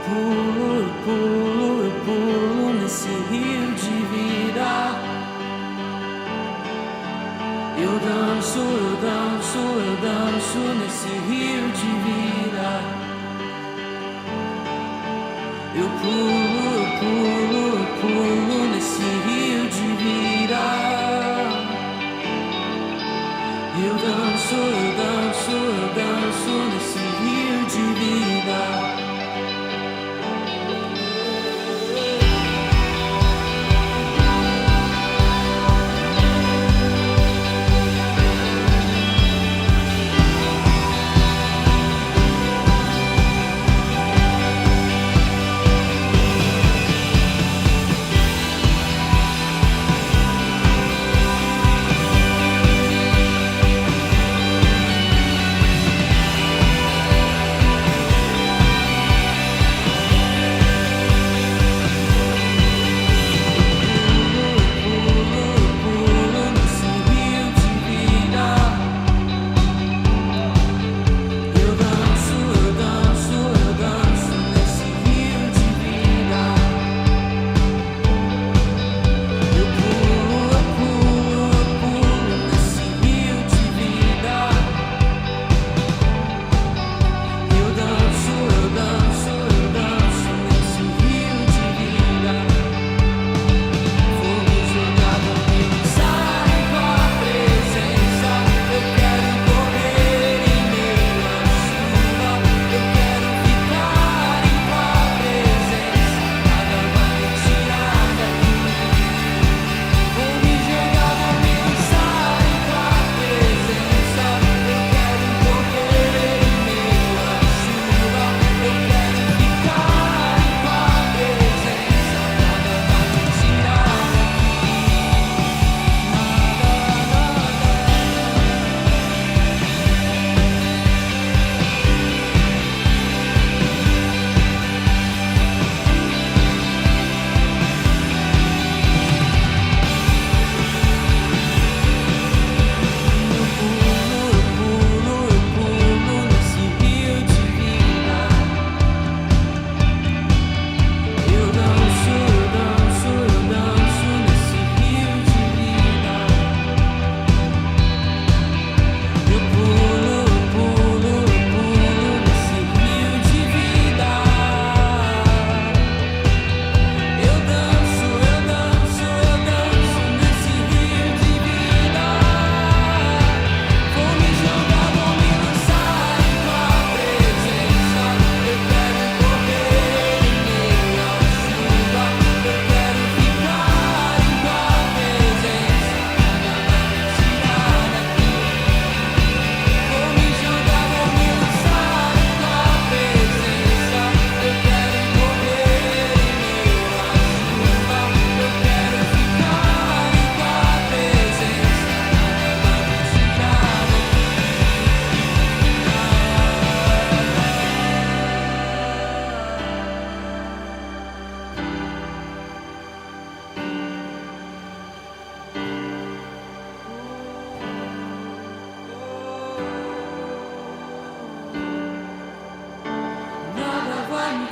eu pulo nesse rio de vida. Eu danço nesse rio de vida. Eu pulo nesse rio de vida. Eu danço nesse rio de vida.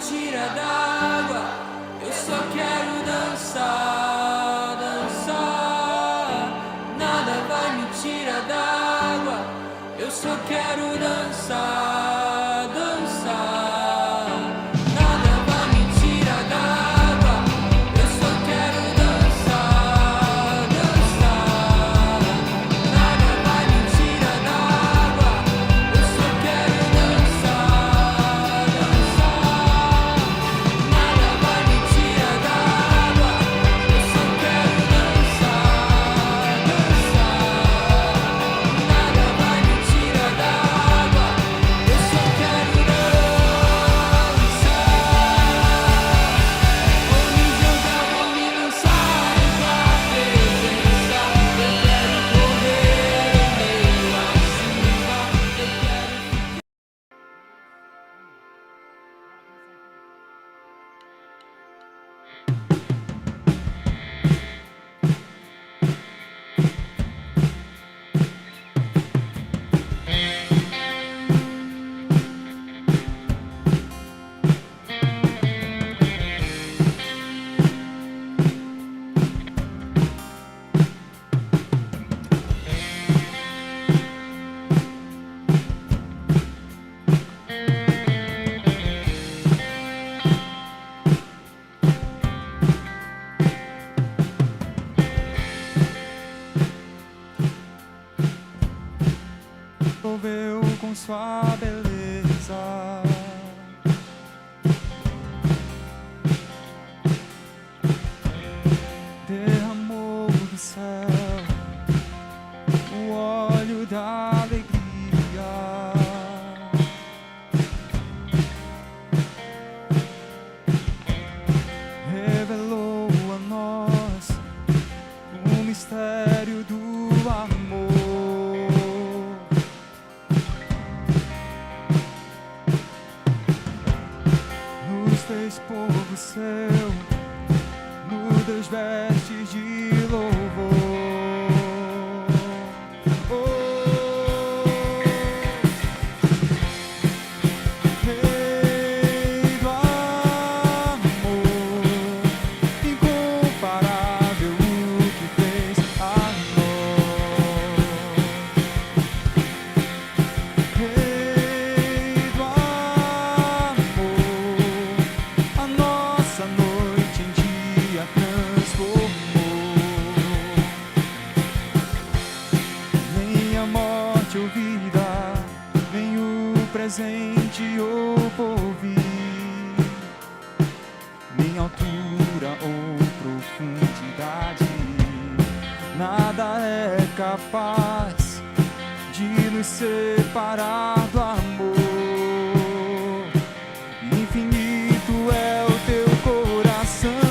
Tira d'água, eu só quero dançar, dançar. Nada vai me tirar d'água, eu só quero dançar, dançar. Nada vai me tirar d'água, eu só quero dançar, dançar. Nada vai me tirar d'água, eu só quero dançar, dançar. Nada vai me tirar d'água, eu só quero dançar, dançar. Nada vai me tirar d'água, sua beleza. Derramou do céu o óleo da alegria. Revelou a nós o mistério do amor. Nos fez povo seu, nos deu vestes de louvor. Presente ou porvir, nem altura ou profundidade, nada é capaz de nos separar do amor. Infinito é o teu coração.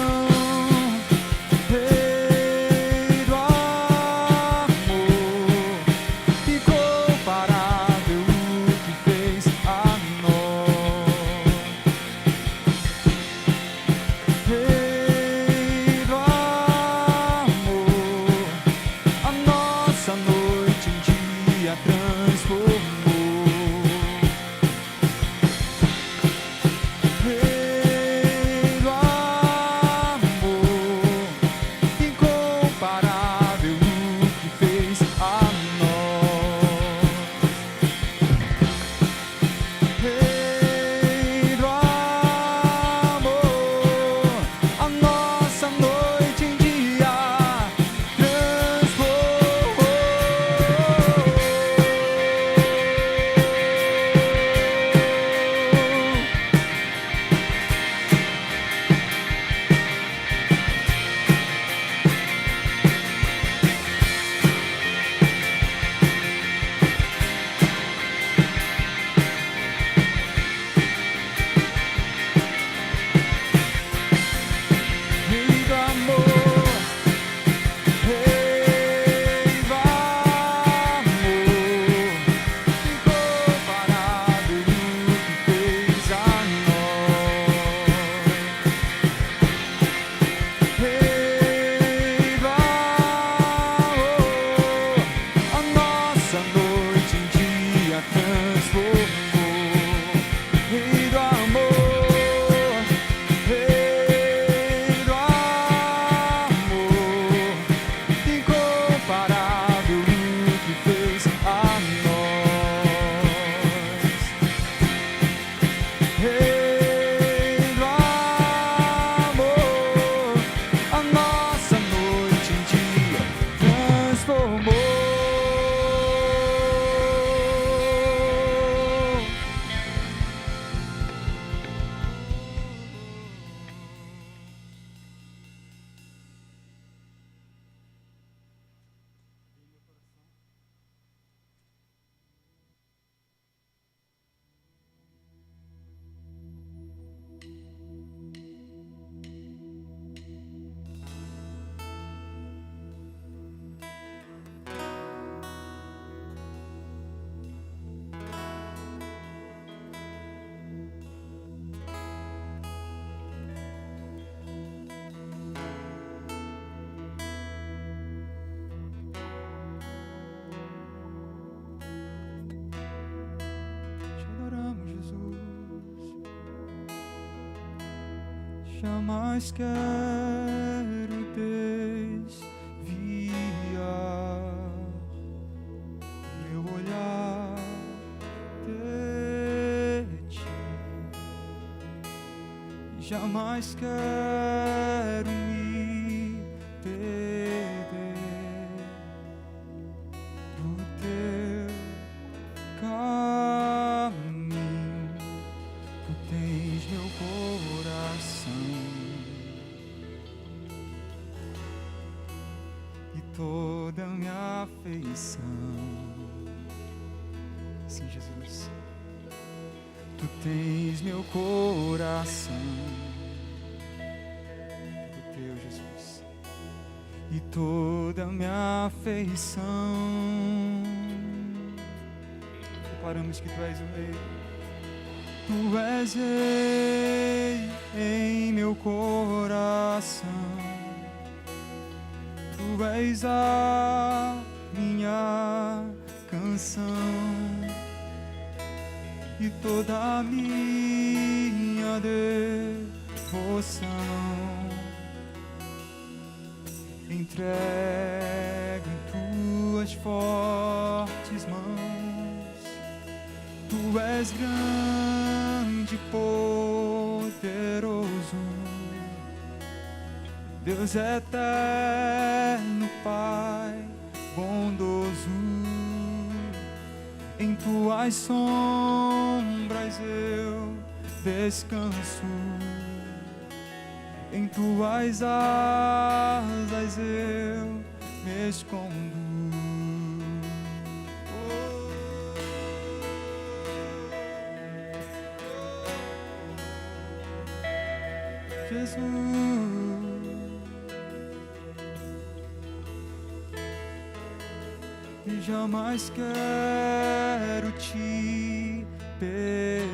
Jamais quero desviar meu olhar de ti. Jamais quero me perder do teu caminho. afeição. Sim, Jesus, tu tens meu coração, tudo teu, Jesus, e toda minha afeição. Declaramos que tu és o Rei. Tu és Rei em meu coração, tu és a minha canção e toda a minha devoção. Entrego em tuas fortes mãos. Tu és grande, poderoso, Deus eterno, Pai bondoso. Em tuas sombras eu descanso, em tuas asas eu me escondo. Jesus, e jamais quero te perder,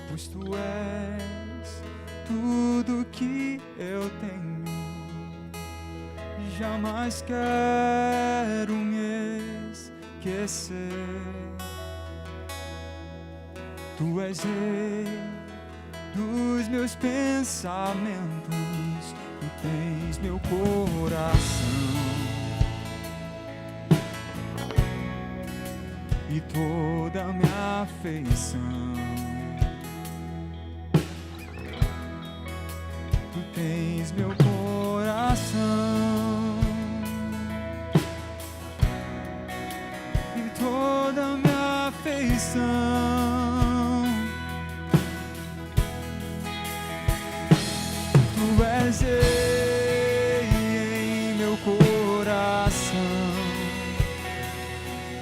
pois tu és tudo que eu tenho. E jamais quero me esquecer. Tu és Rei dos meus pensamentos, tu tens meu coração e toda a minha afeição. Tu tens meu coração e toda a minha afeição. Tu és Rei em meu coração,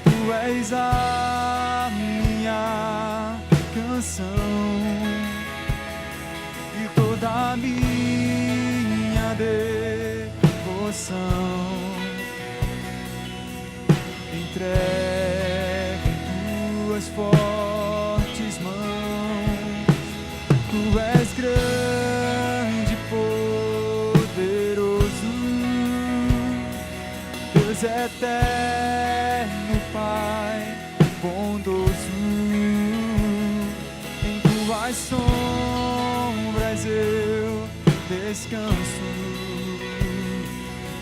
tu és a minha canção e toda a minha devoção. Entrego em tuas fortes mãos. Tu és grande, poderoso, Deus eterno, Pai bondoso. Em tuas sombras eu descanso,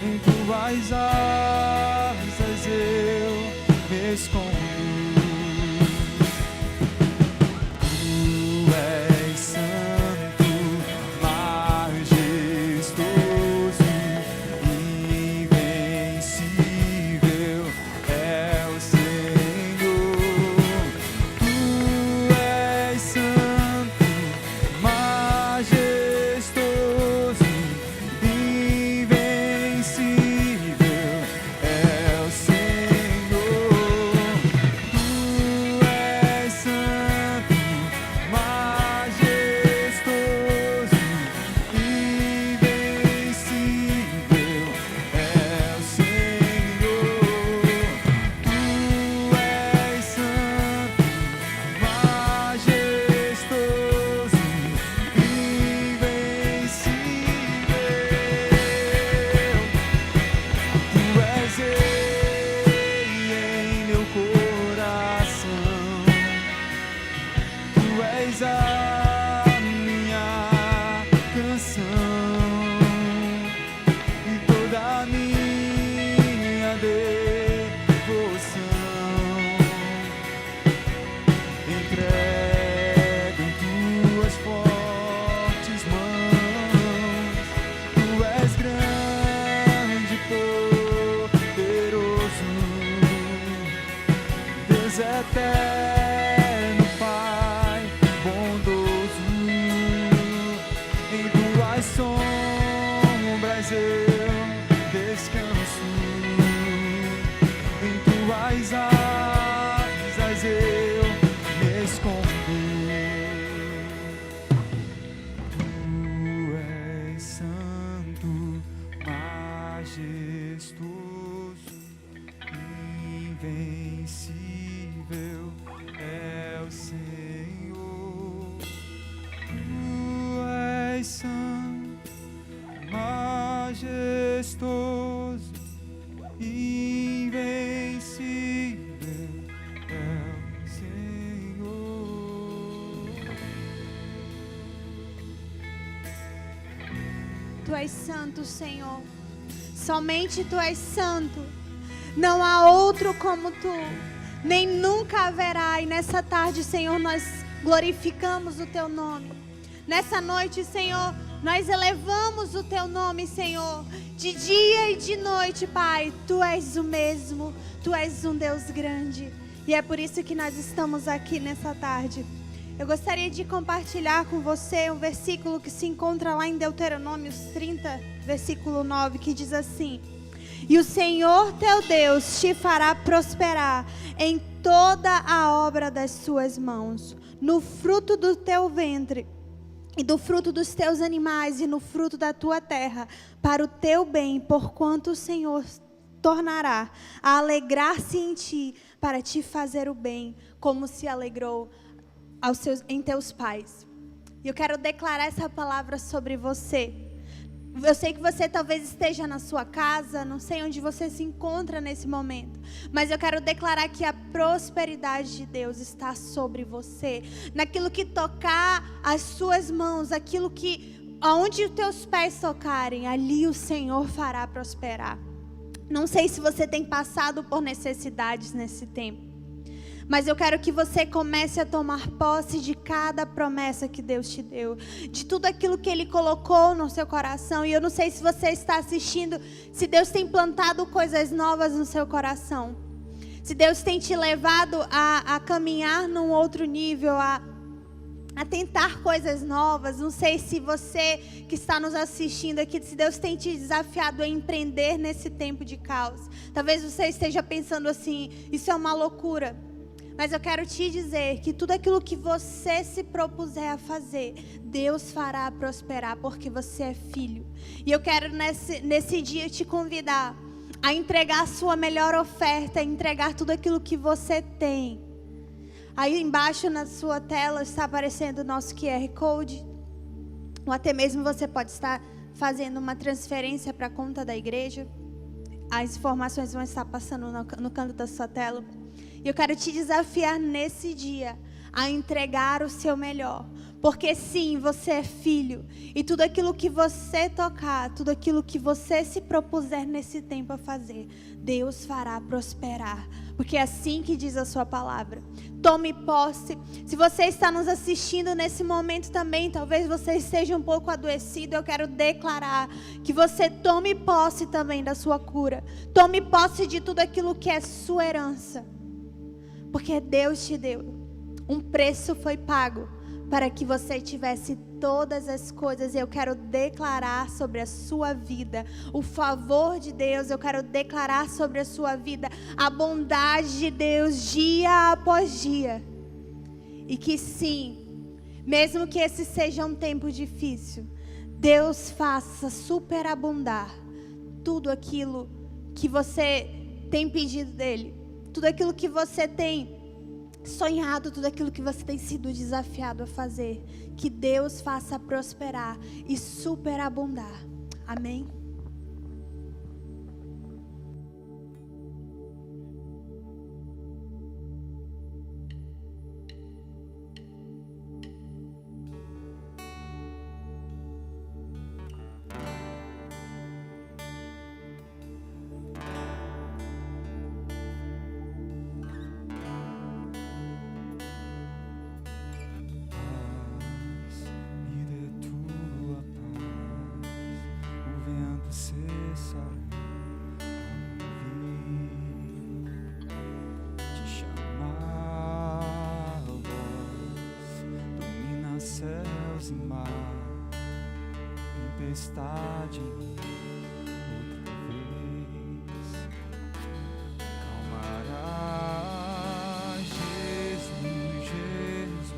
em tuas asas eu me escondo. Tu és santo, majestoso, invencível é o Senhor. Tu és santo, majestoso, invencível é o Senhor. Tu és santo, majestoso, invencível é o Senhor. Tu és santo, majestoso, invencível. Tu és Rei em meu coração, tu és a minha canção e toda a minha devoção. Entrego em tuas fortes mãos. Tu és grande, poderoso, Deus eterno, Pai bondoso. Em tuas sombras eu descanso, Tu és santo, Senhor. Somente Tu és santo. Não há outro como Tu, nem nunca haverá. E nessa tarde, Senhor, nós glorificamos o Teu nome. Nessa noite, Senhor, nós elevamos o Teu nome, Senhor. De dia e de noite, Pai, Tu és o mesmo. Tu és um Deus grande. E é por isso que nós estamos aqui nessa tarde. Eu gostaria de compartilhar com você um versículo que se encontra lá em Deuteronômio 30, versículo 9, que diz assim: E o Senhor teu Deus te fará prosperar em toda a obra das suas mãos, no fruto do teu ventre, e do fruto dos teus animais, e no fruto da tua terra, para o teu bem, porquanto o Senhor tornará a alegrar-se em ti, para te fazer o bem, como se alegrou em teus pais. E eu quero declarar essa palavra sobre você. Eu sei que você talvez esteja na sua casa, não sei onde você se encontra nesse momento, mas eu quero declarar que a prosperidade de Deus está sobre você. Naquilo que tocar as suas mãos, aquilo que, aonde os teus pés tocarem, ali o Senhor fará prosperar. Não sei se você tem passado por necessidades nesse tempo, mas eu quero que você comece a tomar posse de cada promessa que Deus te deu, de tudo aquilo que Ele colocou no seu coração. E eu não sei se você está assistindo, se Deus tem plantado coisas novas no seu coração, se Deus tem te levado a caminhar num outro nível, a tentar coisas novas. Não sei se você que está nos assistindo aqui, se Deus tem te desafiado a empreender nesse tempo de caos. Talvez você esteja pensando assim: isso é uma loucura. Mas eu quero te dizer que tudo aquilo que você se propuser a fazer, Deus fará prosperar, porque você é filho. E eu quero nesse dia te convidar a entregar a sua melhor oferta, a entregar tudo aquilo que você tem. Aí embaixo na sua tela está aparecendo o nosso QR Code. Ou até mesmo você pode estar fazendo uma transferência para a conta da igreja. As informações vão estar passando no canto da sua tela. E eu quero te desafiar nesse dia a entregar o seu melhor. Porque sim, você é filho. E tudo aquilo que você tocar, tudo aquilo que você se propuser nesse tempo a fazer, Deus fará prosperar. Porque é assim que diz a sua palavra. Tome posse. Se você está nos assistindo nesse momento também, talvez você esteja um pouco adoecido, eu quero declarar que você tome posse também da sua cura. Tome posse de tudo aquilo que é sua herança. Porque Deus te deu. Um preço foi pago para que você tivesse todas as coisas. Eu quero declarar sobre a sua vida o favor de Deus. Eu quero declarar sobre a sua vida a bondade de Deus dia após dia. E que sim, mesmo que esse seja um tempo difícil, Deus faça superabundar tudo aquilo que você tem pedido dele. Tudo aquilo que você tem sonhado, tudo aquilo que você tem sido desafiado a fazer, que Deus faça prosperar e superabundar. Amém? Céus e mar, tempestade outra vez, calmará. Jesus, Jesus,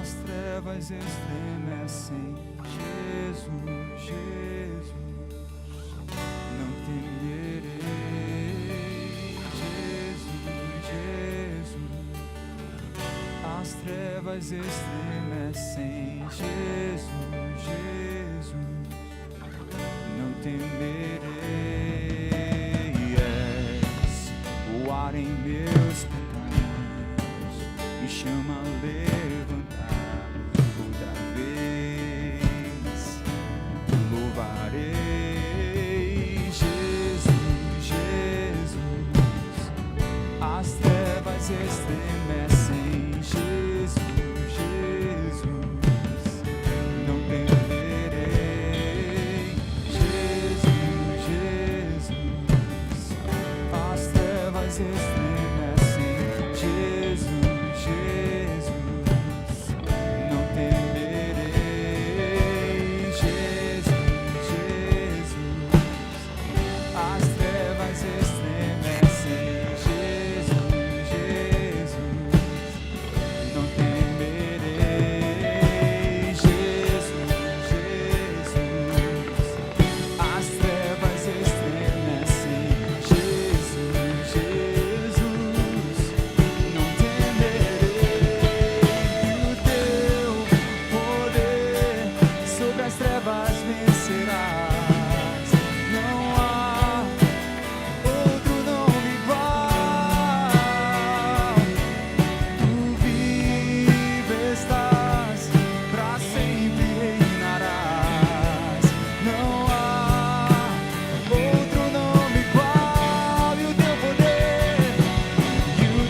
as trevas estremecem. Jesus, Jesus, não temerei. Jesus, Jesus, as trevas estremecem. Jesus, Jesus, não temerei. És o ar em meus pulmões, me chama a levantar outra vez. estremecem. Jesus, Jesus, não temerei. Jesus, Jesus, as trevas estremecem. Jesus, Jesus, não temerei. Jesus, Jesus, as trevas estremecem. Jesus, Jesus, não temerei. Jesus, Jesus, as trevas estremecem. Jesus, Jesus, não temerei. O teu poder sobre as trevas vencerás. Não há outro nome igual. Tu vivo estás, pra sempre reinarás. Não há outro nome igual. E o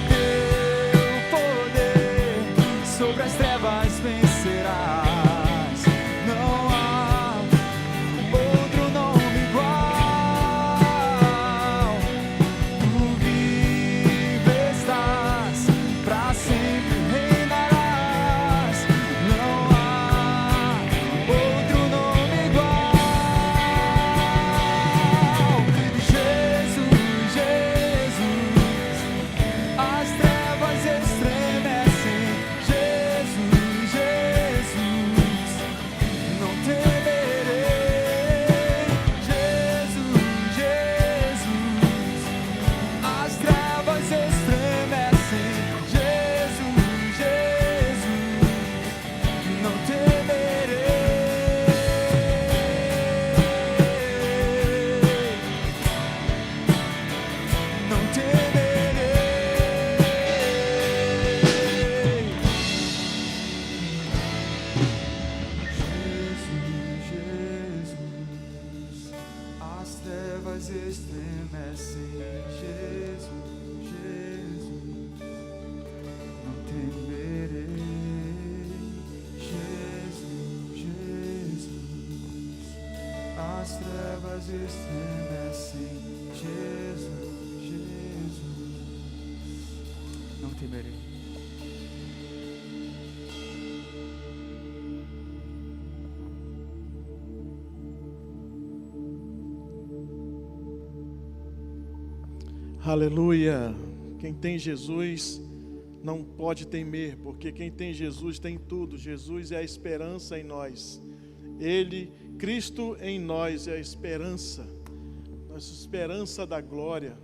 teu poder sobre as trevas vencerás. Não há outro nome igual. Tu vivo estás, pra sempre reinarás. Não há outro nome igual. Jesus, Jesus, as trevas estremecem. Jesus, Jesus, não temerei. Jesus, Jesus, as trevas estremecem. Jesus, Jesus, não temerei. Não temerei. Jesus, Jesus, as trevas estremecem. Jesus, Jesus, não temerei. Jesus, Jesus, as trevas estremecem. Jesus, Jesus, não temerei. Aleluia! Quem tem Jesus não pode temer, porque quem tem Jesus tem tudo. Jesus é a esperança em nós. Ele, Cristo em nós, é a esperança, nossa esperança da glória.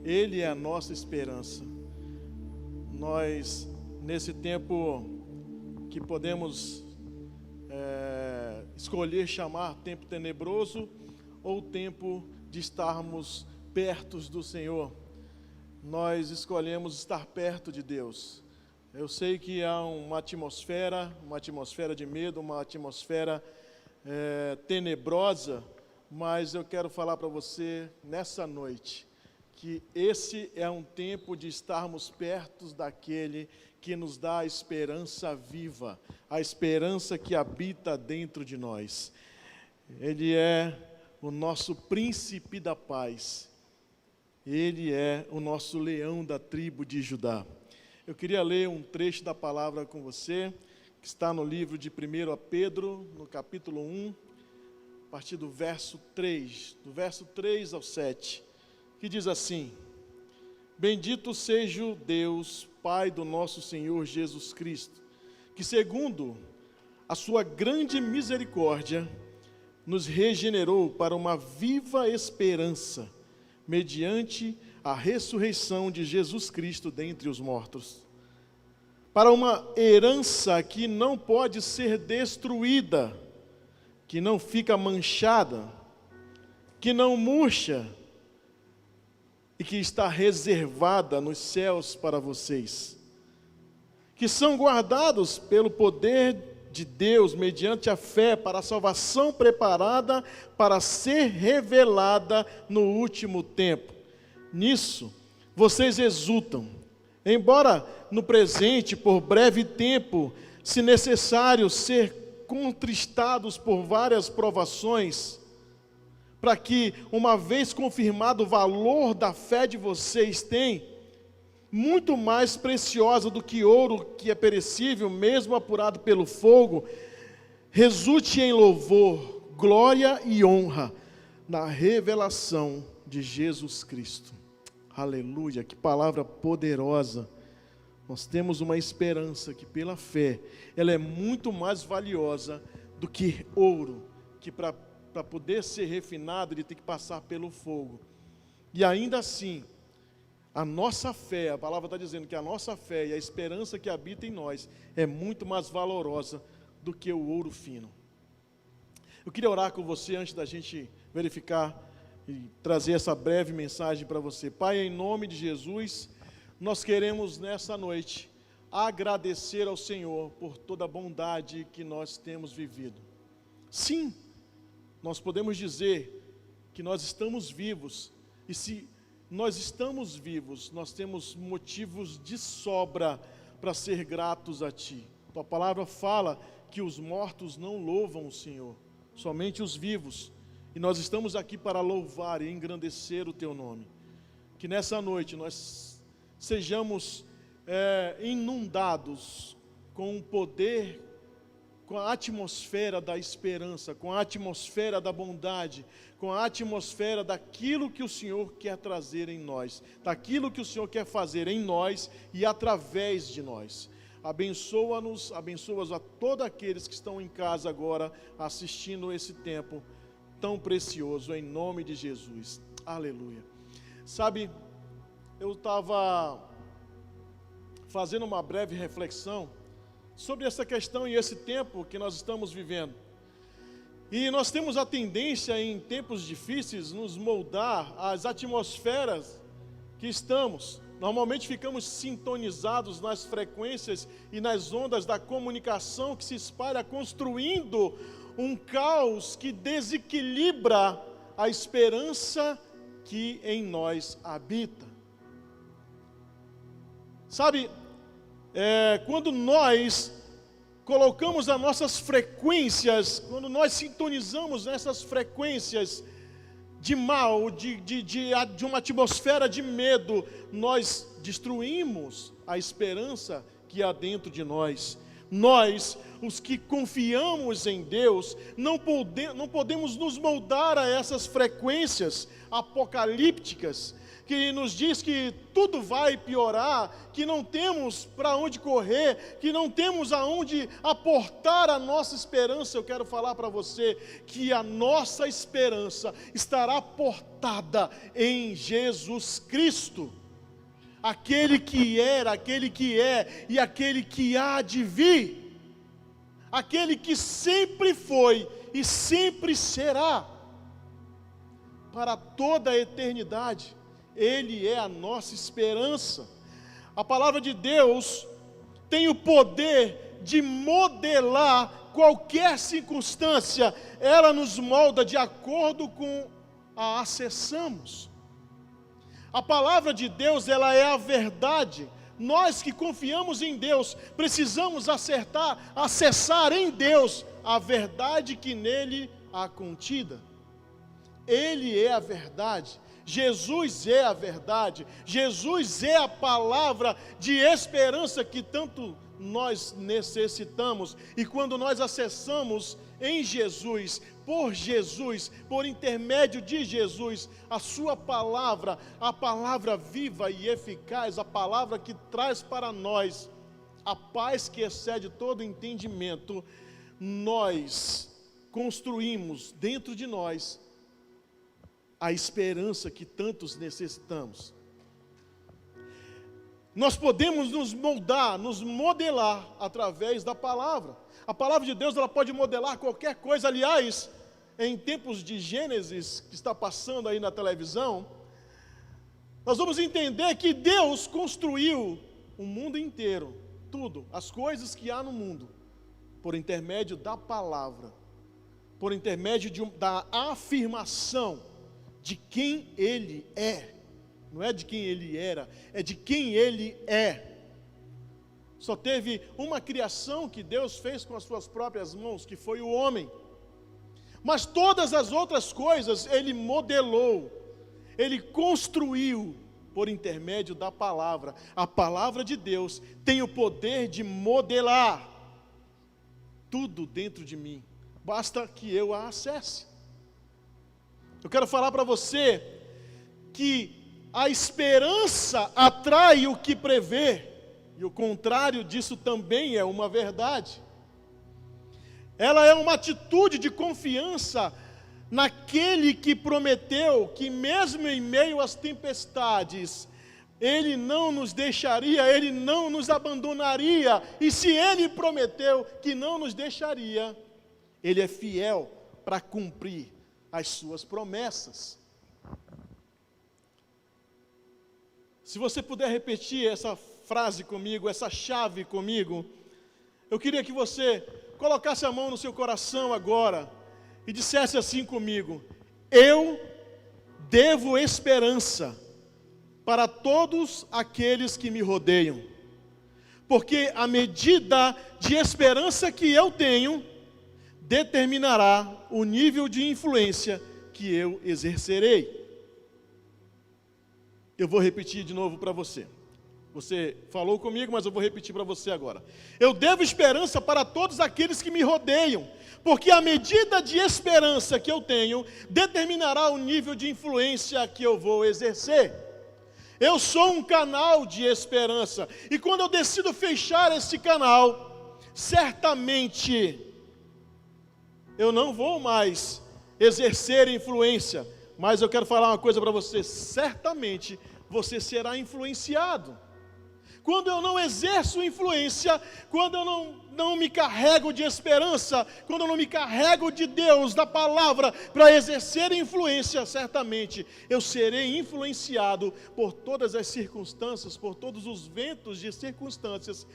Ele é a nossa esperança. Nós, nesse tempo que podemos escolher chamar tempo tenebroso ou tempo de estarmos perto do Senhor, nós escolhemos estar perto de Deus. Eu sei que há uma atmosfera de medo, uma atmosfera tenebrosa, mas eu quero falar para você nessa noite que esse é um tempo de estarmos perto daquele que nos dá a esperança viva, a esperança que habita dentro de nós. Ele é o nosso príncipe da paz. Ele é o nosso leão da tribo de Judá. Eu queria ler um trecho da palavra com você, que está no livro de 1 Pedro, no capítulo 1, a partir do verso 3, do verso 3 ao 7, que diz assim: Bendito seja o Deus, Pai do nosso Senhor Jesus Cristo, que segundo a sua grande misericórdia, nos regenerou para uma viva esperança, mediante a ressurreição de Jesus Cristo dentre os mortos, para uma herança que não pode ser destruída, que não fica manchada, que não murcha, e que está reservada nos céus para vocês, que são guardados pelo poder de Deus, mediante a fé, para a salvação preparada para ser revelada no último tempo. Nisso, vocês exultam, Embora no presente, por breve tempo, se necessário ser contristados por várias provações, para que, uma vez confirmado o valor da fé de vocês têm, muito mais preciosa do que ouro que é perecível, mesmo apurado pelo fogo, resulte em louvor, glória e honra na revelação de Jesus Cristo. Aleluia, que palavra poderosa. Nós temos uma esperança que pela fé, ela é muito mais valiosa do que ouro, que para poder ser refinado, ele tem que passar pelo fogo. E ainda assim, a nossa fé, a palavra está dizendo que a nossa fé e a esperança que habita em nós é muito mais valorosa do que o ouro fino. Eu queria orar com você antes da gente verificar e trazer essa breve mensagem para você. Pai, em nome de Jesus, nós queremos nessa noite agradecer ao Senhor por toda a bondade que nós temos vivido. Sim, nós podemos dizer que nós estamos vivos, e se nós estamos vivos, nós temos motivos de sobra para ser gratos a Ti. Tua palavra fala que os mortos não louvam o Senhor, somente os vivos. E nós estamos aqui para louvar e engrandecer o Teu nome. Que nessa noite nós sejamos inundados com o poder, com a atmosfera da esperança, com a atmosfera da bondade, com a atmosfera daquilo que o Senhor quer trazer em nós, daquilo que o Senhor quer fazer em nós e através de nós. Abençoa-nos, abençoa a todos aqueles que estão em casa agora, assistindo esse tempo tão precioso, em nome de Jesus. Aleluia. Sabe, eu estava fazendo uma breve reflexão sobre essa questão e esse tempo que nós estamos vivendo. E nós temos a tendência, em tempos difíceis, nos moldar às atmosferas que estamos. Normalmente ficamos sintonizados nas frequências e nas ondas da comunicação que se espalha, construindo um caos que desequilibra a esperança que em nós habita. Sabe, quando nós colocamos as nossas frequências, quando nós sintonizamos nessas frequências de mal, de uma atmosfera de medo, nós destruímos a esperança que há dentro de nós. Nós, os que confiamos em Deus, não podemos nos moldar a essas frequências apocalípticas, que nos diz que tudo vai piorar, que não temos para onde correr, que não temos aonde aportar a nossa esperança. Eu quero falar para você que a nossa esperança estará aportada em Jesus Cristo, aquele que era, aquele que é e aquele que há de vir, aquele que sempre foi e sempre será, para toda a eternidade. Ele é a nossa esperança. A palavra de Deus tem o poder de modelar qualquer circunstância. Ela nos molda de acordo com a acessamos. A palavra de Deus, ela é a verdade. Nós que confiamos em Deus, precisamos acessar em Deus a verdade que nele há contida. Ele é a verdade. Jesus é a verdade, Jesus é a palavra de esperança que tanto nós necessitamos. E quando nós acessamos em Jesus, por intermédio de Jesus, a sua palavra, a palavra viva e eficaz, a palavra que traz para nós a paz que excede todo entendimento, nós construímos dentro de nós a esperança que tantos necessitamos. Nós podemos nos moldar, nos modelar através da palavra. A palavra de Deus, ela pode modelar qualquer coisa. Aliás, em tempos de Gênesis, que está passando aí na televisão, nós vamos entender que Deus construiu o mundo inteiro, tudo, as coisas que há no mundo, por intermédio da palavra, por intermédio da afirmação de quem Ele é. não é de quem ele era, é de quem ele é. Só teve uma criação que Deus fez com as suas próprias mãos, que foi o homem. Mas todas as outras coisas ele modelou, ele construiu por intermédio da palavra. A palavra de Deus tem o poder de modelar tudo dentro de mim. Basta que eu a acesse. Eu quero falar para você que a esperança atrai o que prevê, e o contrário disso também é uma verdade. Ela é uma atitude de confiança naquele que prometeu que mesmo em meio às tempestades, Ele não nos deixaria, Ele não nos abandonaria, e se Ele prometeu que não nos deixaria, Ele é fiel para cumprir as suas promessas. Se você puder repetir essa frase comigo, essa chave comigo, eu queria que você colocasse a mão no seu coração agora e dissesse assim comigo: eu devo esperança para todos aqueles que me rodeiam, porque a medida de esperança que eu tenho determinará o nível de influência que eu exercerei. Eu vou repetir de novo para você. Você falou comigo, mas eu vou repetir para você agora. Eu devo esperança para todos aqueles que me rodeiam, porque a medida de esperança que eu tenho determinará o nível de influência que eu vou exercer. Eu sou um canal de esperança, e quando eu decido fechar esse canal, certamente eu não vou mais exercer influência, mas eu quero falar uma coisa para você: certamente você será influenciado. Quando eu não exerço influência, quando eu não me carrego de esperança, quando eu não me carrego de Deus, da palavra, para exercer influência, certamente eu serei influenciado por todas as circunstâncias, por todos os ventos de circunstâncias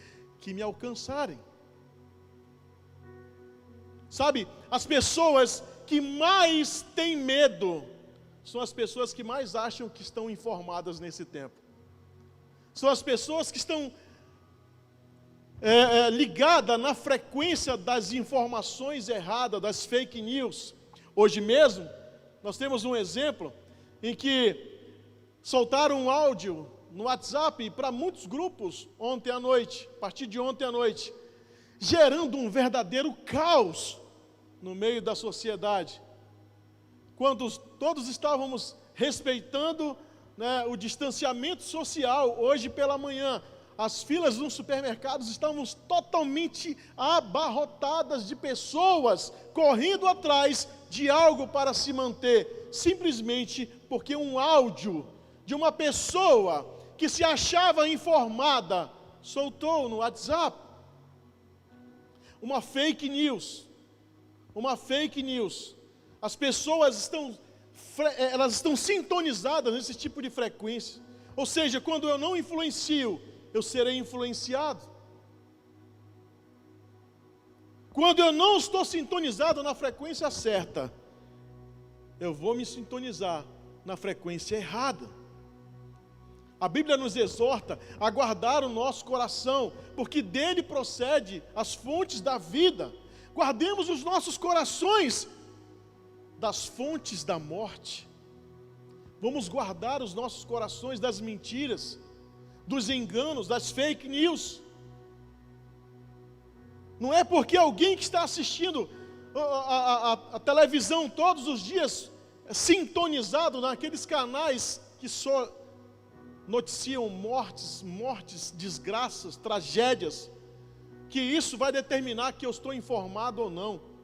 que me alcançarem. Sabe, as pessoas que mais têm medo são as pessoas que mais acham que estão informadas nesse tempo. São as pessoas que estão ligadas na frequência das informações erradas, das fake news. Hoje mesmo, nós temos um exemplo em que soltaram um áudio no WhatsApp para muitos grupos ontem à noite, a partir de ontem à noite, gerando um verdadeiro caos no meio da sociedade. Quando todos estávamos respeitando, o distanciamento social, hoje pela manhã, as filas nos supermercados estavam totalmente abarrotadas de pessoas correndo atrás de algo para se manter, simplesmente porque um áudio de uma pessoa que se achava informada soltou no WhatsApp uma fake news. As pessoas estão sintonizadas nesse tipo de frequência. Ou seja, quando eu não influencio, eu serei influenciado. Quando eu não estou sintonizado na frequência certa, eu vou me sintonizar na frequência errada. A Bíblia nos exorta a guardar o nosso coração, porque dele procede as fontes da vida. Guardemos os nossos corações das fontes da morte. Vamos guardar os nossos corações das mentiras, dos enganos, das fake news. Não é porque alguém que está assistindo a televisão todos os dias, sintonizado naqueles canais que só noticiam mortes, desgraças, tragédias, que isso vai determinar que eu estou informado ou não.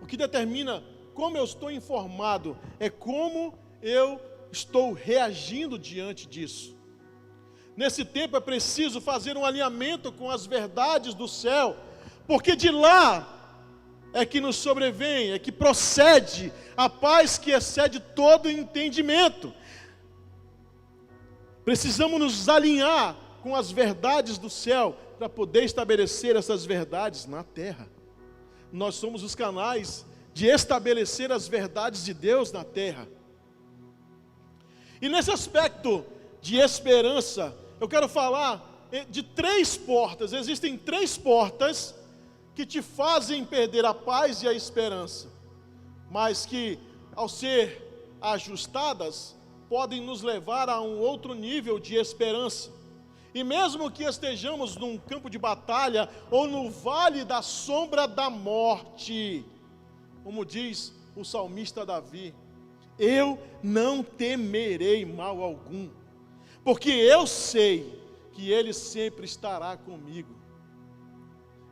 O que determina como eu estou informado é como eu estou reagindo diante disso. Nesse tempo é preciso fazer um alinhamento com as verdades do céu, porque de lá é que nos sobrevém, é que procede a paz que excede todo entendimento. Precisamos nos alinhar com as verdades do céu para poder estabelecer essas verdades na terra. Nós somos os canais de estabelecer as verdades de Deus na terra. E nesse aspecto de esperança, eu quero falar de 3 portas. Existem 3 portas que te fazem perder a paz e a esperança, mas que, ao ser ajustadas, podem nos levar a um outro nível de esperança. E mesmo que estejamos num campo de batalha ou no vale da sombra da morte, como diz o salmista Davi, eu não temerei mal algum, porque eu sei que Ele sempre estará comigo.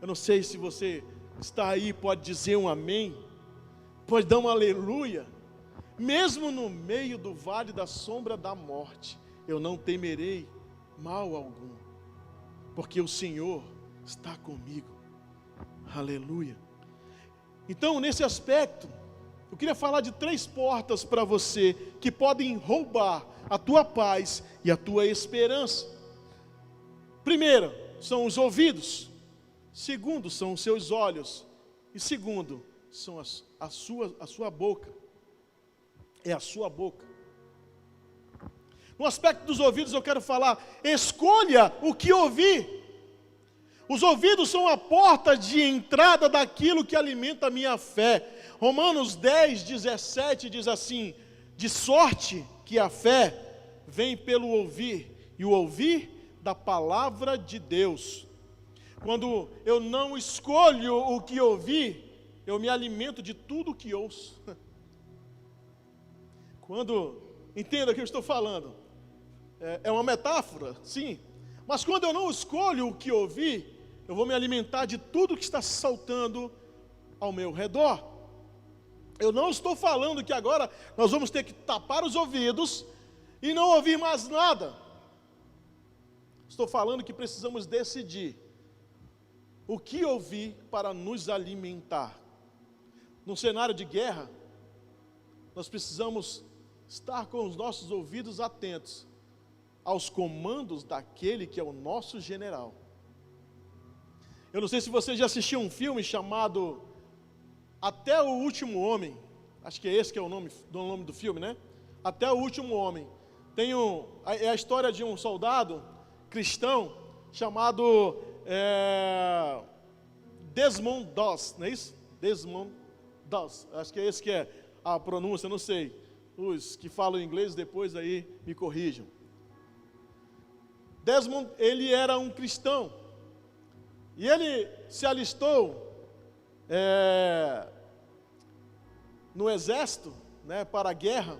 Eu não sei se você está aí, pode dizer um amém, pode dar um aleluia. Mesmo no meio do vale da sombra da morte, eu não temerei mal algum, porque o Senhor está comigo. Aleluia. Então, nesse aspecto, eu queria falar de 3 portas para você que podem roubar a tua paz e a tua esperança. Primeiro, são os ouvidos. Segundo, são os seus olhos. E segundo, são a sua boca. É a sua boca. No aspecto dos ouvidos, eu quero falar: escolha o que ouvir. Os ouvidos são a porta de entrada daquilo que alimenta a minha fé. Romanos 10, 17 diz assim: de sorte que a fé vem pelo ouvir, e o ouvir da palavra de Deus. Quando eu não escolho o que ouvir, eu me alimento de tudo que ouço. Entenda o que eu estou falando. É uma metáfora, sim. Mas quando eu não escolho o que ouvir, eu vou me alimentar de tudo que está saltando ao meu redor. Eu não estou falando que agora nós vamos ter que tapar os ouvidos e não ouvir mais nada. Estou falando que precisamos decidir o que ouvir para nos alimentar. Num cenário de guerra, nós precisamos estar com os nossos ouvidos atentos aos comandos daquele que é o nosso general. Eu não sei se você já assistiu um filme chamado Até o Último Homem. Acho que é esse que é o nome do filme, né? Até o Último Homem. É a história de um soldado cristão chamado Desmond Doss, não é isso? Desmond Doss. Acho que é esse que é a pronúncia, não sei. Os que falam inglês depois aí me corrijam. Desmond, ele era um cristão. E ele se alistou no exército, né, para a guerra.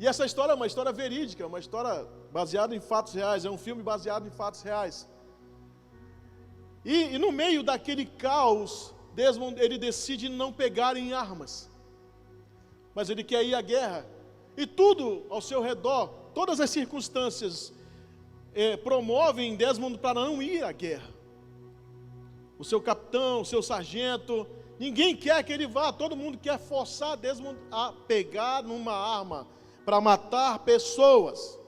E essa história é uma história verídica, uma história baseada em fatos reais, é um filme baseado em fatos reais. E no meio daquele caos, Desmond, ele decide não pegar em armas, mas ele quer ir à guerra. E tudo ao seu redor, todas as circunstâncias promovem Desmond para não ir à guerra. O seu capitão, o seu sargento, ninguém quer que ele vá, todo mundo quer forçar Desmond a pegar numa arma para matar pessoas.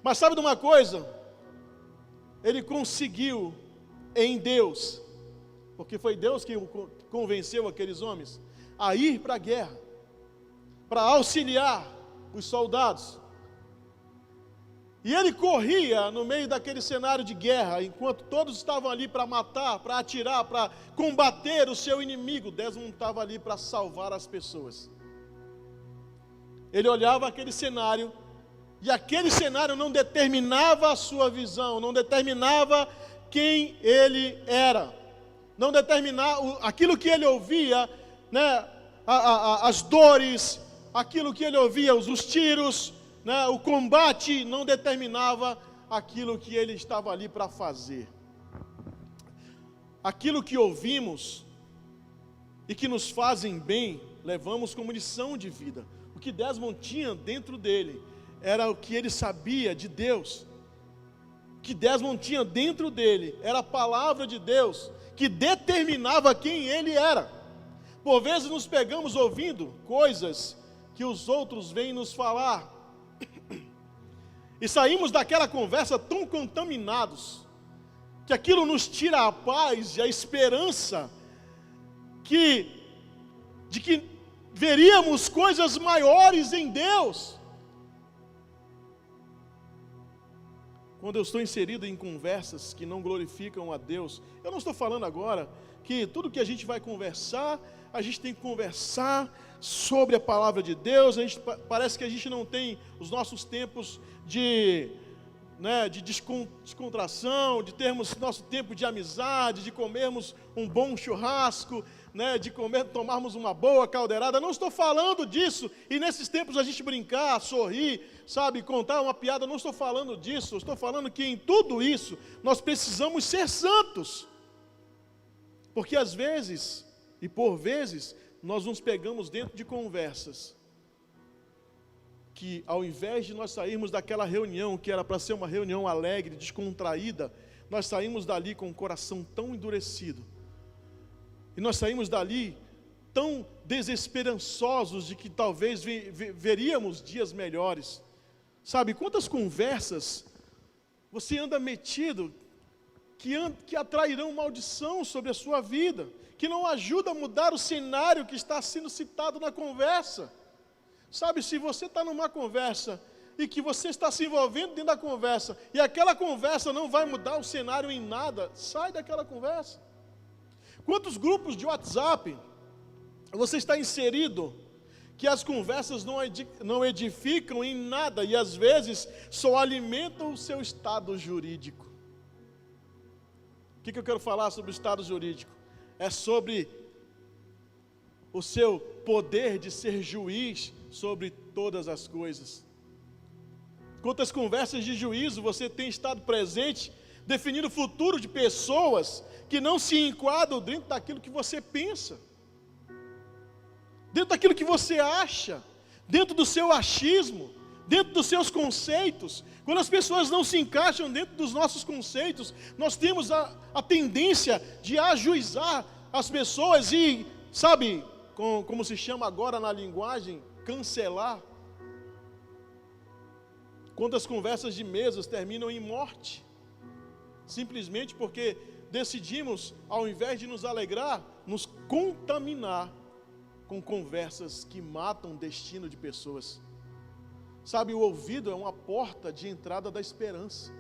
Mas sabe de uma coisa? Ele conseguiu em Deus, porque foi Deus que convenceu aqueles homens a ir para a guerra, para auxiliar os soldados. E ele corria no meio daquele cenário de guerra, enquanto todos estavam ali para matar, para atirar, para combater o seu inimigo. Desmond estava ali para salvar as pessoas. Ele olhava aquele cenário, e aquele cenário não determinava a sua visão, não determinava quem ele era, não determinava aquilo que ele ouvia, né, as dores, aquilo que ele ouvia, os tiros, né, o combate não determinava aquilo que ele estava ali para fazer. Aquilo que ouvimos e que nos fazem bem, levamos como lição de vida. O que Desmond tinha dentro dele era o que ele sabia de Deus. O que Desmond tinha dentro dele era a palavra de Deus, que determinava quem ele era. Por vezes nos pegamos ouvindo coisas que os outros vêm nos falar, e saímos daquela conversa tão contaminados, que aquilo nos tira a paz e a esperança de que veríamos coisas maiores em Deus, quando eu estou inserido em conversas que não glorificam a Deus, eu não estou falando agora que tudo que a gente vai conversar, a gente tem que conversar sobre a palavra de Deus. Parece que a gente não tem os nossos tempos de descontração, de termos nosso tempo de amizade, de comermos um bom churrasco, de tomarmos uma boa caldeirada. Não estou falando disso, e nesses tempos a gente brincar, sorrir, contar uma piada. Não estou falando disso. Eu estou falando que em tudo isso nós precisamos ser santos, porque às vezes, e por vezes, nós nos pegamos dentro de conversas que, ao invés de nós sairmos daquela reunião, que era para ser uma reunião alegre, descontraída, nós saímos dali com o coração tão endurecido, e nós saímos dali tão desesperançosos de que talvez veríamos dias melhores. Quantas conversas você anda metido, que atrairão maldição sobre a sua vida, que não ajuda a mudar o cenário que está sendo citado na conversa. Se você está numa conversa e que você está se envolvendo dentro da conversa, e aquela conversa não vai mudar o cenário em nada, sai daquela conversa. Quantos grupos de WhatsApp você está inserido, que as conversas não edificam em nada, e às vezes só alimentam o seu estado jurídico? O que eu quero falar sobre o estado jurídico? É sobre o seu poder de ser juiz sobre todas as coisas. Quantas conversas de juízo você tem estado presente, definindo o futuro de pessoas que não se enquadram dentro daquilo que você pensa, dentro daquilo que você acha, dentro do seu achismo, dentro dos seus conceitos. Quando as pessoas não se encaixam dentro dos nossos conceitos, nós temos a tendência de ajuizar as pessoas e, como se chama agora na linguagem, cancelar. Quantas conversas de mesas terminam em morte, simplesmente porque decidimos, ao invés de nos alegrar, nos contaminar com conversas que matam o destino de pessoas. O ouvido é uma porta de entrada da esperança.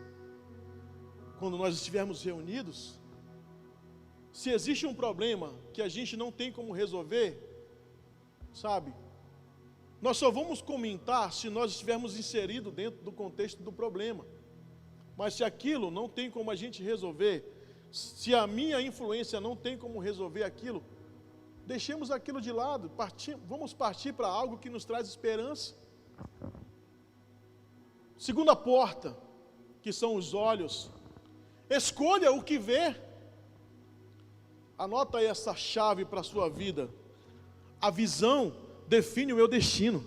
Quando nós estivermos reunidos, se existe um problema que a gente não tem como resolver, nós só vamos comentar se nós estivermos inseridos dentro do contexto do problema. Mas se aquilo não tem como a gente resolver, se a minha influência não tem como resolver aquilo, deixemos aquilo de lado, vamos partir para algo que nos traz esperança. Segunda porta, que são os olhos. Escolha o que vê. Anota aí essa chave para a sua vida. A visão define o meu destino.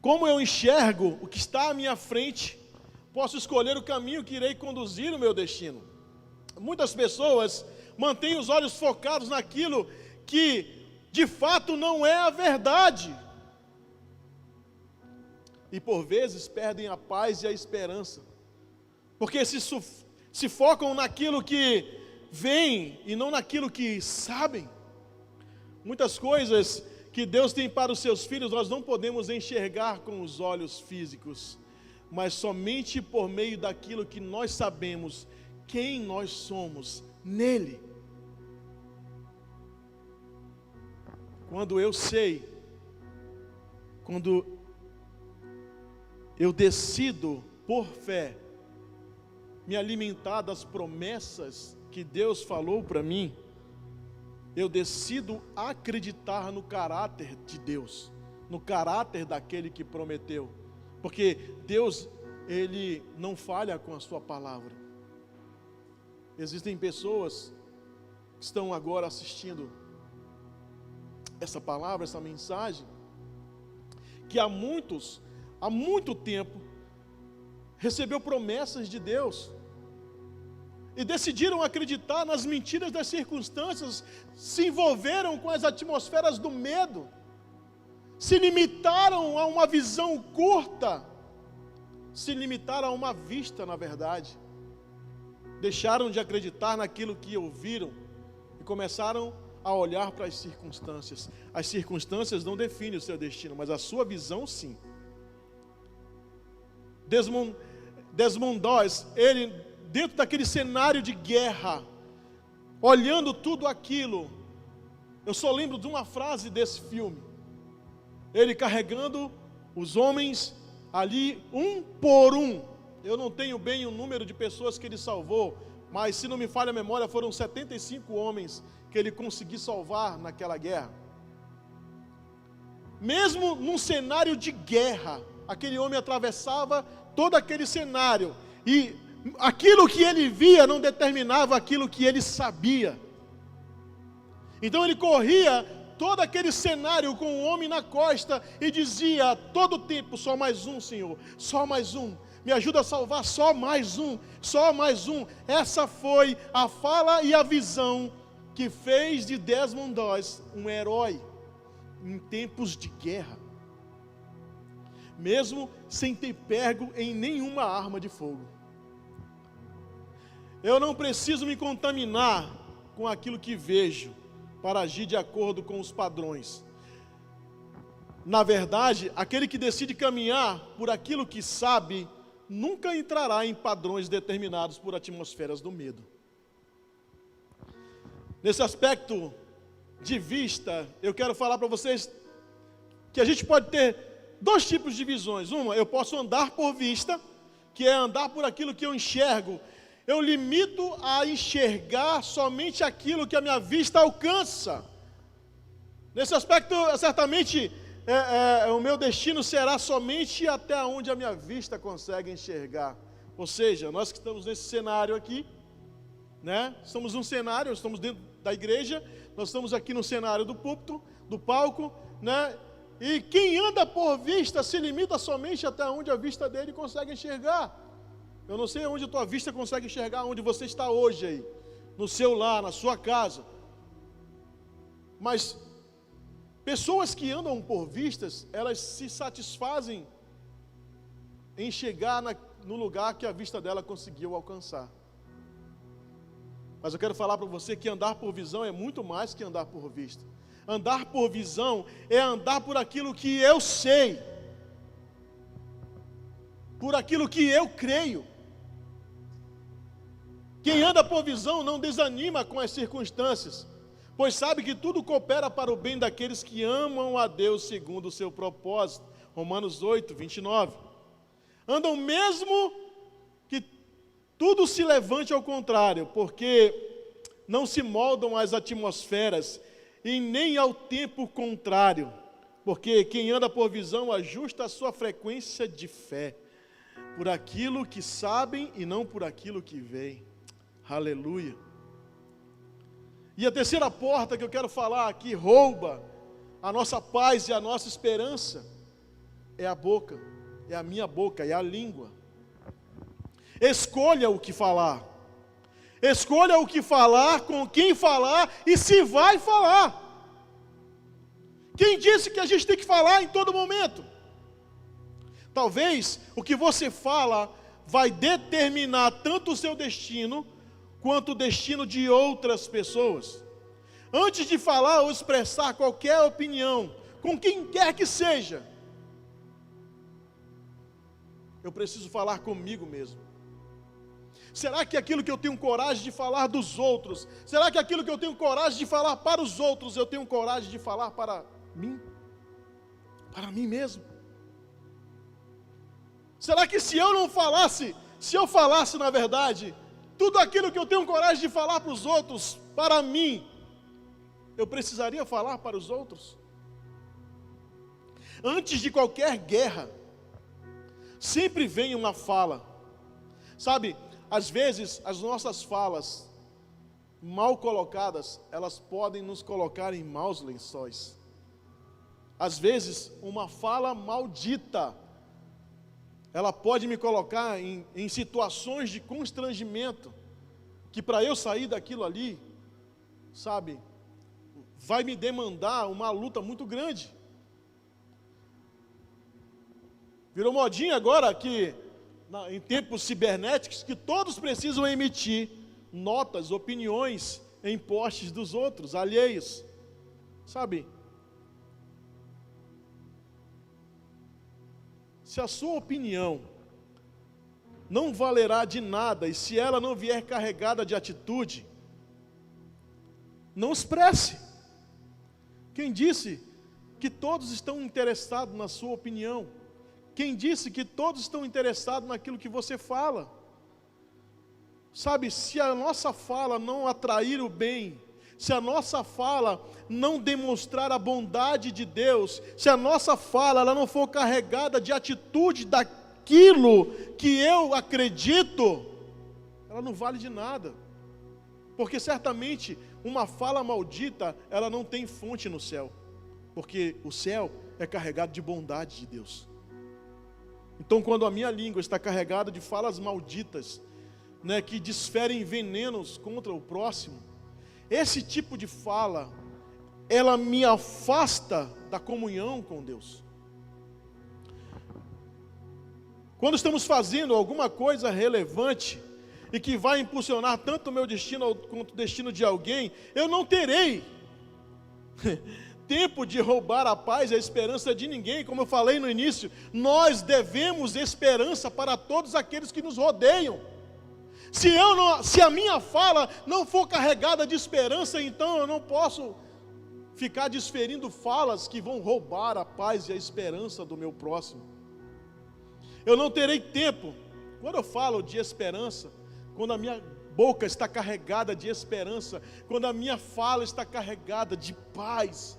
Como eu enxergo o que está à minha frente, posso escolher o caminho que irei conduzir o meu destino. Muitas pessoas mantêm os olhos focados naquilo que de fato não é a verdade, e por vezes perdem a paz e a esperança, porque se focam naquilo que veem e não naquilo que sabem. Muitas coisas que Deus tem para os seus filhos, nós não podemos enxergar com os olhos físicos, mas somente por meio daquilo que nós sabemos, quem nós somos nele. Quando eu sei, quando eu decido por fé me alimentar das promessas que Deus falou para mim, eu decido acreditar no caráter de Deus, no caráter daquele que prometeu, porque Deus, Ele não falha com a sua palavra. Existem pessoas que estão agora assistindo essa palavra, essa mensagem, que há muito tempo recebeu promessas de Deus e decidiram acreditar nas mentiras das circunstâncias, se envolveram com as atmosferas do medo, se limitaram a uma visão curta, se limitaram a uma vista, na verdade, deixaram de acreditar naquilo que ouviram e começaram a olhar para as circunstâncias. As circunstâncias não definem o seu destino, mas a sua visão sim. Desmond Doss, ele, dentro daquele cenário de guerra, olhando tudo aquilo, eu só lembro de uma frase desse filme. Ele carregando os homens ali, um por um. Eu não tenho bem o número de pessoas que ele salvou, mas se não me falha a memória, foram 75 homens que ele conseguiu salvar naquela guerra. Mesmo num cenário de guerra, aquele homem atravessava todo aquele cenário, e aquilo que ele via não determinava aquilo que ele sabia. Então ele corria todo aquele cenário com o homem na costa e dizia a todo tempo: só mais um, Senhor, só mais um, me ajuda a salvar, só mais um, só mais um. Essa foi a fala e a visão que fez de Desmond Doss um herói em tempos de guerra, mesmo sem ter pego em nenhuma arma de fogo. Eu não preciso me contaminar com aquilo que vejo para agir de acordo com os padrões. Na verdade, aquele que decide caminhar por aquilo que sabe, nunca entrará em padrões determinados por atmosferas do medo. Nesse aspecto de vista, eu quero falar para vocês que a gente pode ter dois tipos de visões. Uma, eu posso andar por vista, que é andar por aquilo que eu enxergo. Eu limito a enxergar somente aquilo que a minha vista alcança. Nesse aspecto, certamente, o meu destino será somente até onde a minha vista consegue enxergar. Ou seja, nós que estamos nesse cenário aqui, né? Estamos num cenário, estamos dentro da igreja, nós estamos aqui no cenário do púlpito, do palco, né? E quem anda por vista se limita somente até onde a vista dele consegue enxergar. Eu não sei onde a tua vista consegue enxergar, onde você está hoje aí, no seu lar, na sua casa. Mas pessoas que andam por vistas, elas se satisfazem em chegar no lugar que a vista dela conseguiu alcançar. Mas eu quero falar para você que andar por visão é muito mais que andar por vista. Andar por visão é andar por aquilo que eu sei, por aquilo que eu creio. Quem anda por visão não desanima com as circunstâncias, pois sabe que tudo coopera para o bem daqueles que amam a Deus segundo o seu propósito. Romanos 8, 29. Andam mesmo que tudo se levante ao contrário, porque não se moldam às atmosferas e nem ao tempo contrário, porque quem anda por visão ajusta a sua frequência de fé, por aquilo que sabem e não por aquilo que veem. Aleluia. E a terceira porta que eu quero falar aqui, rouba a nossa paz e a nossa esperança, é a boca, é a minha boca, é a língua. Escolha o que falar. Escolha o que falar, com quem falar e se vai falar. Quem disse que a gente tem que falar em todo momento? Talvez o que você fala vai determinar tanto o seu destino quanto o destino de outras pessoas. Antes de falar ou expressar qualquer opinião, com quem quer que seja, eu preciso falar comigo mesmo. Será que aquilo que eu tenho coragem de falar dos outros, será que aquilo que eu tenho coragem de falar para os outros, eu tenho coragem de falar para mim? Para mim mesmo? Será que se eu não falasse, se eu falasse na verdade, tudo aquilo que eu tenho coragem de falar para os outros, para mim, eu precisaria falar para os outros? Antes de qualquer guerra, sempre vem uma fala. Sabe, às vezes as nossas falas mal colocadas, elas podem nos colocar em maus lençóis. Às vezes uma fala maldita, ela pode me colocar em situações de constrangimento, que para eu sair daquilo ali, sabe, vai me demandar uma luta muito grande. Virou modinha agora que, em tempos cibernéticos, que todos precisam emitir notas, opiniões em posts dos outros, alheios, sabe? Se a sua opinião não valerá de nada, e se ela não vier carregada de atitude, não expresse. Quem disse que todos estão interessados na sua opinião? Quem disse que todos estão interessados naquilo que você fala? Sabe, se a nossa fala não atrair o bem, se a nossa fala não demonstrar a bondade de Deus, se a nossa fala ela não for carregada de atitude daquilo que eu acredito, ela não vale de nada. Porque certamente uma fala maldita, ela não tem fonte no céu. Porque o céu é carregado de bondade de Deus. Então, quando a minha língua está carregada de falas malditas, que desferem venenos contra o próximo, esse tipo de fala, ela me afasta da comunhão com Deus. Quando estamos fazendo alguma coisa relevante, e que vai impulsionar tanto o meu destino quanto o destino de alguém, eu não terei tempo de roubar a paz e a esperança de ninguém. Como eu falei no início, nós devemos esperança para todos aqueles que nos rodeiam. Se a minha fala não for carregada de esperança, então eu não posso ficar desferindo falas que vão roubar a paz e a esperança do meu próximo. Eu não terei tempo. Quando eu falo de esperança, quando a minha boca está carregada de esperança, quando a minha fala está carregada de paz,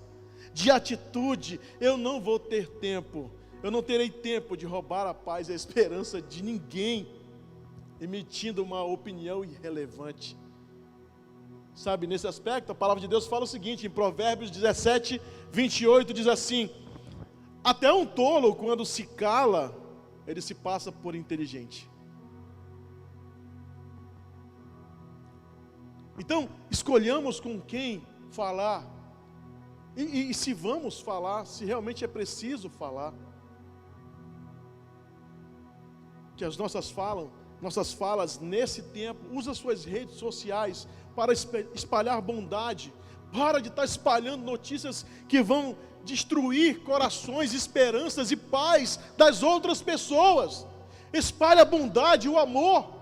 de atitude, eu não vou ter tempo, eu não terei tempo de roubar a paz e a esperança de ninguém, emitindo uma opinião irrelevante. Sabe, nesse aspecto, a palavra de Deus fala o seguinte, em Provérbios 17, 28, diz assim: até um tolo, quando se cala, ele se passa por inteligente. Então, escolhamos com quem falar, e se vamos falar, se realmente é preciso falar, que as nossas falas nesse tempo, usa suas redes sociais para espalhar bondade, para de estar espalhando notícias que vão destruir corações, esperanças e paz das outras pessoas. Espalhe a bondade, o amor.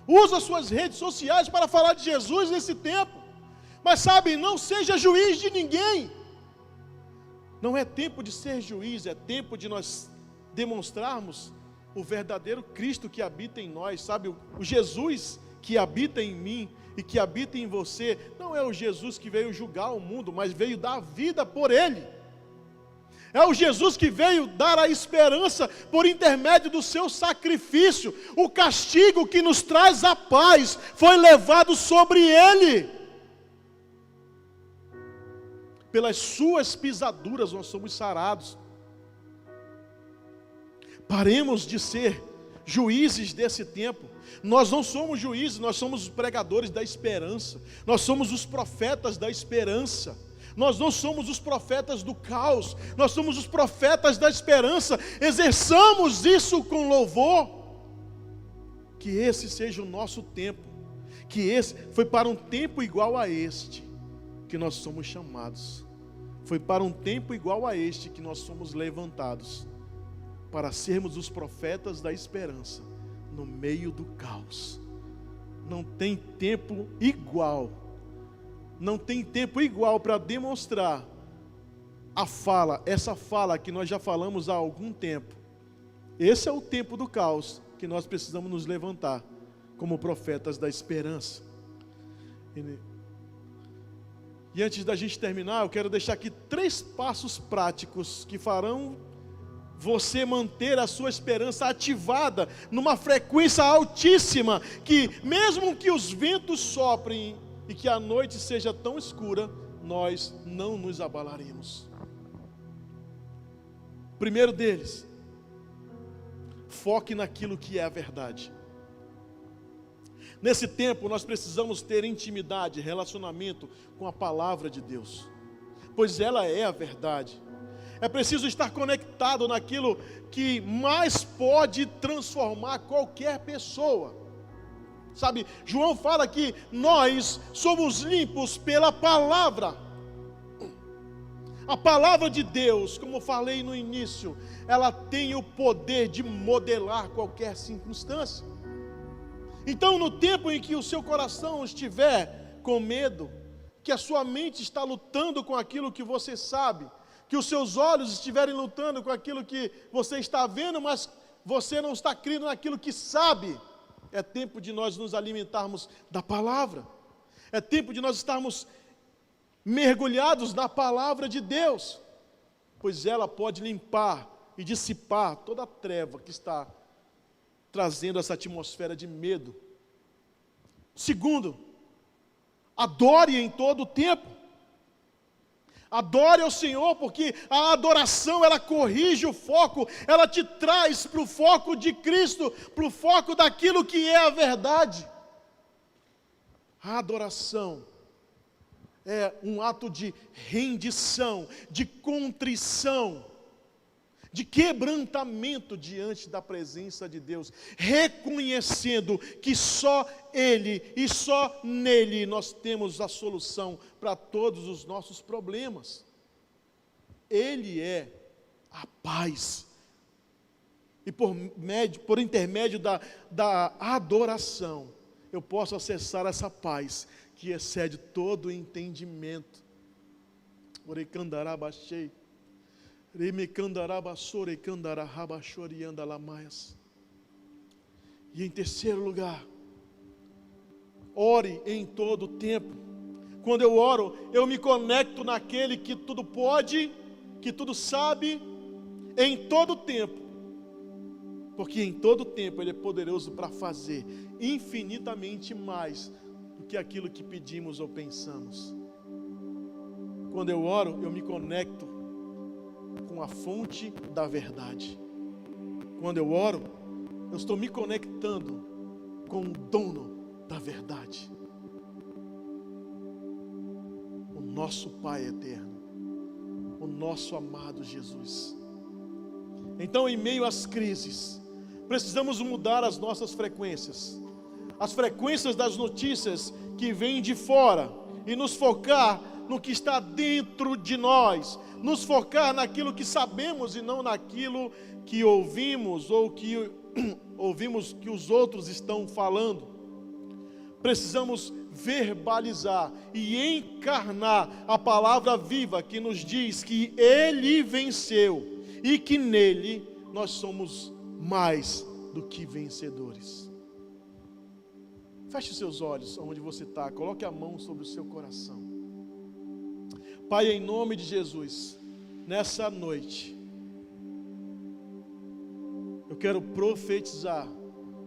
Usa suas redes sociais para falar de Jesus nesse tempo. Mas sabe, não seja juiz de ninguém. Não é tempo de ser juiz, é tempo de nós demonstrarmos o verdadeiro Cristo que habita em nós. Sabe, o Jesus que habita em mim e que habita em você, não é o Jesus que veio julgar o mundo, mas veio dar vida por ele. É o Jesus que veio dar a esperança por intermédio do seu sacrifício. O castigo que nos traz a paz foi levado sobre ele. Pelas suas pisaduras nós somos sarados. Paremos de ser juízes desse tempo. Nós não somos juízes, nós somos os pregadores da esperança. Nós somos os profetas da esperança. Nós não somos os profetas do caos, nós somos os profetas da esperança. Exerçamos isso com louvor. Que esse seja o nosso tempo, que esse foi para um tempo igual a este que nós somos chamados. Foi para um tempo igual a este que nós somos levantados, para sermos os profetas da esperança no meio do caos. Não tem tempo igual. Não tem tempo igual para demonstrar a fala, essa fala que nós já falamos há algum tempo. Esse é o tempo do caos que nós precisamos nos levantar como profetas da esperança. E antes da gente terminar, eu quero deixar aqui 3 passos práticos que farão você manter a sua esperança ativada numa frequência altíssima, que mesmo que os ventos soprem e que a noite seja tão escura, nós não nos abalaremos. Primeiro deles, foque naquilo que é a verdade. Nesse tempo nós precisamos ter intimidade, relacionamento com a palavra de Deus, pois ela é a verdade. É preciso estar conectado naquilo que mais pode transformar qualquer pessoa. Sabe, João fala que nós somos limpos pela palavra. A palavra de Deus, como eu falei no início, ela tem o poder de modelar qualquer circunstância. Então, no tempo em que o seu coração estiver com medo, que a sua mente está lutando com aquilo que você sabe, que os seus olhos estiverem lutando com aquilo que você está vendo, mas você não está crendo naquilo que sabe, é tempo de nós nos alimentarmos da palavra. É tempo de nós estarmos mergulhados na palavra de Deus, pois ela pode limpar e dissipar toda a treva que está trazendo essa atmosfera de medo. Segundo, adore em todo o tempo. Adore ao Senhor, porque a adoração, ela corrige o foco, ela te traz para o foco de Cristo, para o foco daquilo que é a verdade. A adoração é um ato de rendição, de contrição, de quebrantamento diante da presença de Deus, reconhecendo que só Ele e só nele nós temos a solução para todos os nossos problemas. Ele é a paz. E por intermédio da adoração, eu posso acessar essa paz que excede todo o entendimento. Orecandarabachei. E em terceiro lugar, ore em todo o tempo. Quando eu oro, eu me conecto naquele que tudo pode, que tudo sabe, em todo o tempo. Porque em todo o tempo Ele é poderoso para fazer infinitamente mais do que aquilo que pedimos ou pensamos. Quando eu oro, eu me conecto com a fonte da verdade. Quando eu oro, eu estou me conectando com o dono da verdade. O nosso Pai eterno, o nosso amado Jesus. Então, em meio às crises, precisamos mudar as nossas frequências. As frequências das notícias que vêm de fora e nos focar no que está dentro de nós, nos focar naquilo que sabemos e não naquilo que ouvimos ou que ouvimos que os outros estão falando. Precisamos verbalizar e encarnar a palavra viva que nos diz que Ele venceu e que nele nós somos mais do que vencedores. Feche seus olhos onde você está, coloque a mão sobre o seu coração. Pai, em nome de Jesus, nessa noite, eu quero profetizar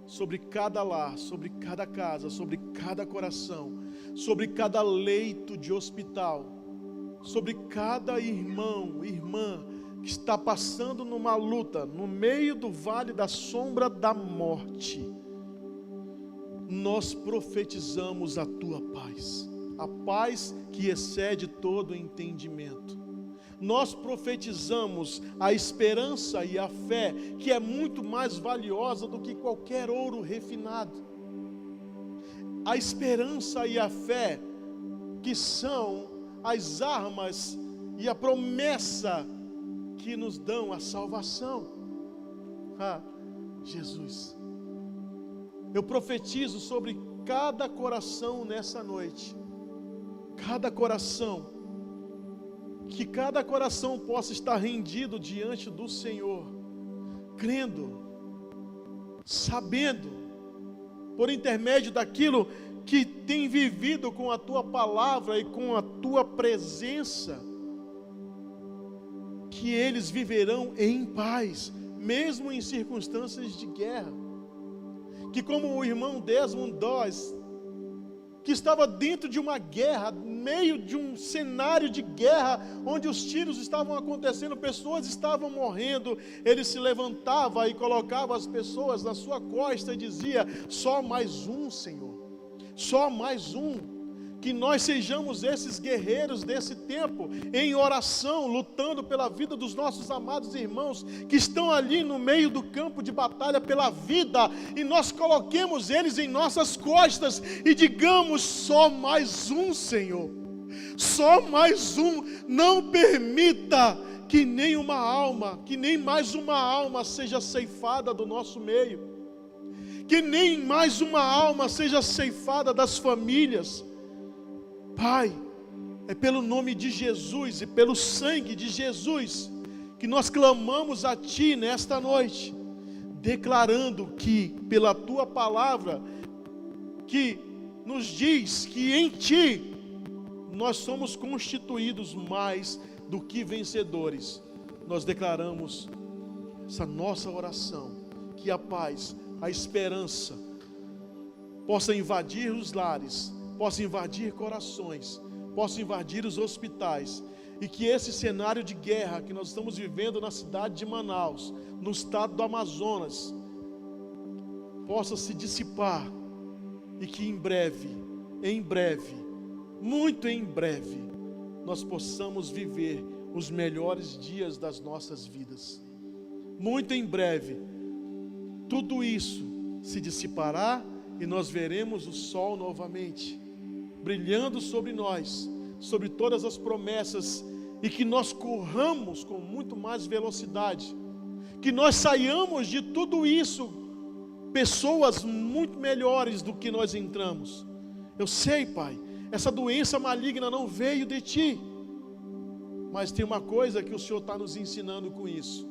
sobre cada lar, sobre cada casa, sobre cada coração, sobre cada leito de hospital, sobre cada irmão, irmã que está passando numa luta, no meio do vale da sombra da morte. Nós profetizamos a Tua paz. A paz que excede todo entendimento. Nós profetizamos a esperança e a fé, que é muito mais valiosa do que qualquer ouro refinado. A esperança e a fé, que são as armas e a promessa que nos dão a salvação. Jesus, eu profetizo sobre cada coração nessa noite. Cada coração, que cada coração possa estar rendido diante do Senhor, crendo, sabendo, por intermédio daquilo que tem vivido com a Tua palavra e com a Tua presença, que eles viverão em paz, mesmo em circunstâncias de guerra. Que como o irmão Desmond Doss, que estava dentro de uma guerra, no meio de um cenário de guerra, onde os tiros estavam acontecendo, pessoas estavam morrendo, ele se levantava e colocava as pessoas na sua costa e dizia: só mais um, Senhor, só mais um. Que nós sejamos esses guerreiros desse tempo, em oração, lutando pela vida dos nossos amados irmãos, que estão ali no meio do campo de batalha pela vida, e nós coloquemos eles em nossas costas, e digamos: só mais um, Senhor, Só mais um. Não permita que nem mais uma alma seja ceifada do nosso meio. Que nem mais uma alma seja ceifada das famílias. Pai, é pelo nome de Jesus e pelo sangue de Jesus que nós clamamos a Ti nesta noite, declarando que, pela Tua palavra, que nos diz que em Ti nós somos constituídos mais do que vencedores. Nós declaramos essa nossa oração, que a paz, a esperança possa invadir os lares, possa invadir corações, possa invadir os hospitais, e que esse cenário de guerra que nós estamos vivendo na cidade de Manaus, no estado do Amazonas, possa se dissipar, e que em breve, muito em breve, nós possamos viver os melhores dias das nossas vidas. Muito em breve, tudo isso se dissipará e nós veremos o sol novamente, brilhando sobre nós, sobre todas as promessas, e que nós corramos com muito mais velocidade, que nós saiamos de tudo isso, pessoas muito melhores do que nós entramos. Eu sei, Pai, essa doença maligna não veio de Ti, mas tem uma coisa que o Senhor está nos ensinando com isso.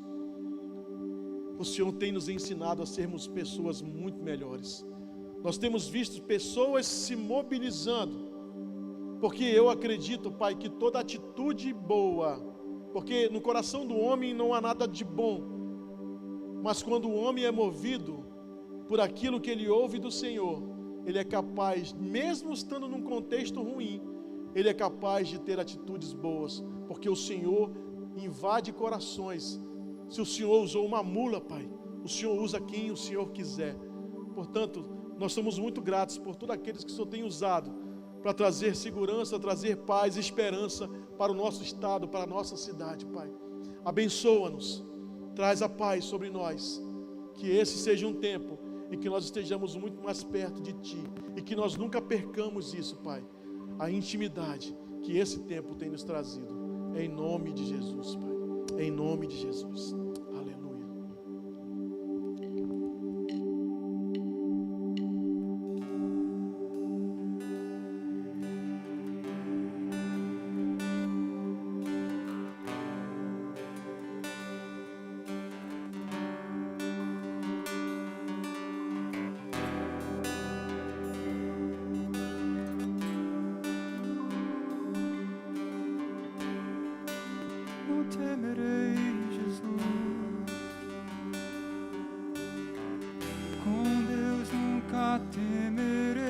O Senhor tem nos ensinado a sermos pessoas muito melhores. Nós temos visto pessoas se mobilizando, porque eu acredito, Pai, que toda atitude boa, porque no coração do homem não há nada de bom, mas quando o homem é movido por aquilo que ele ouve do Senhor, ele é capaz, mesmo estando num contexto ruim, ele é capaz de ter atitudes boas, porque o Senhor invade corações. Se o Senhor usou uma mula, Pai, o Senhor usa quem o Senhor quiser. Portanto, nós somos muito gratos por todos aqueles que o Senhor tem usado para trazer segurança, trazer paz e esperança para o nosso estado, para a nossa cidade, Pai. Abençoa-nos, traz a paz sobre nós, que esse seja um tempo em que nós estejamos muito mais perto de Ti, e que nós nunca percamos isso, Pai, a intimidade que esse tempo tem nos trazido, em nome de Jesus, Pai, em nome de Jesus. Aleluia. Não temerei, Jesus. Com Deus nunca temerei,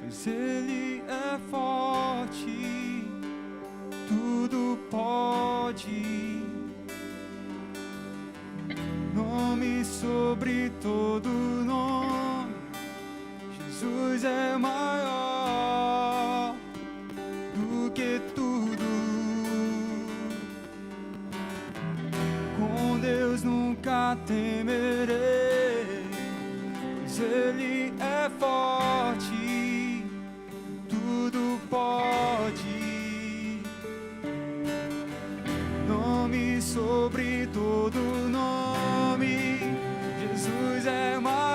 pois Ele é forte, tudo pode. Nome sobre todo nome, Jesus é maior do que tudo. Com Deus nunca temerei, pois Ele é forte, tudo pode. Nome sobre todo nome, Jesus é maior.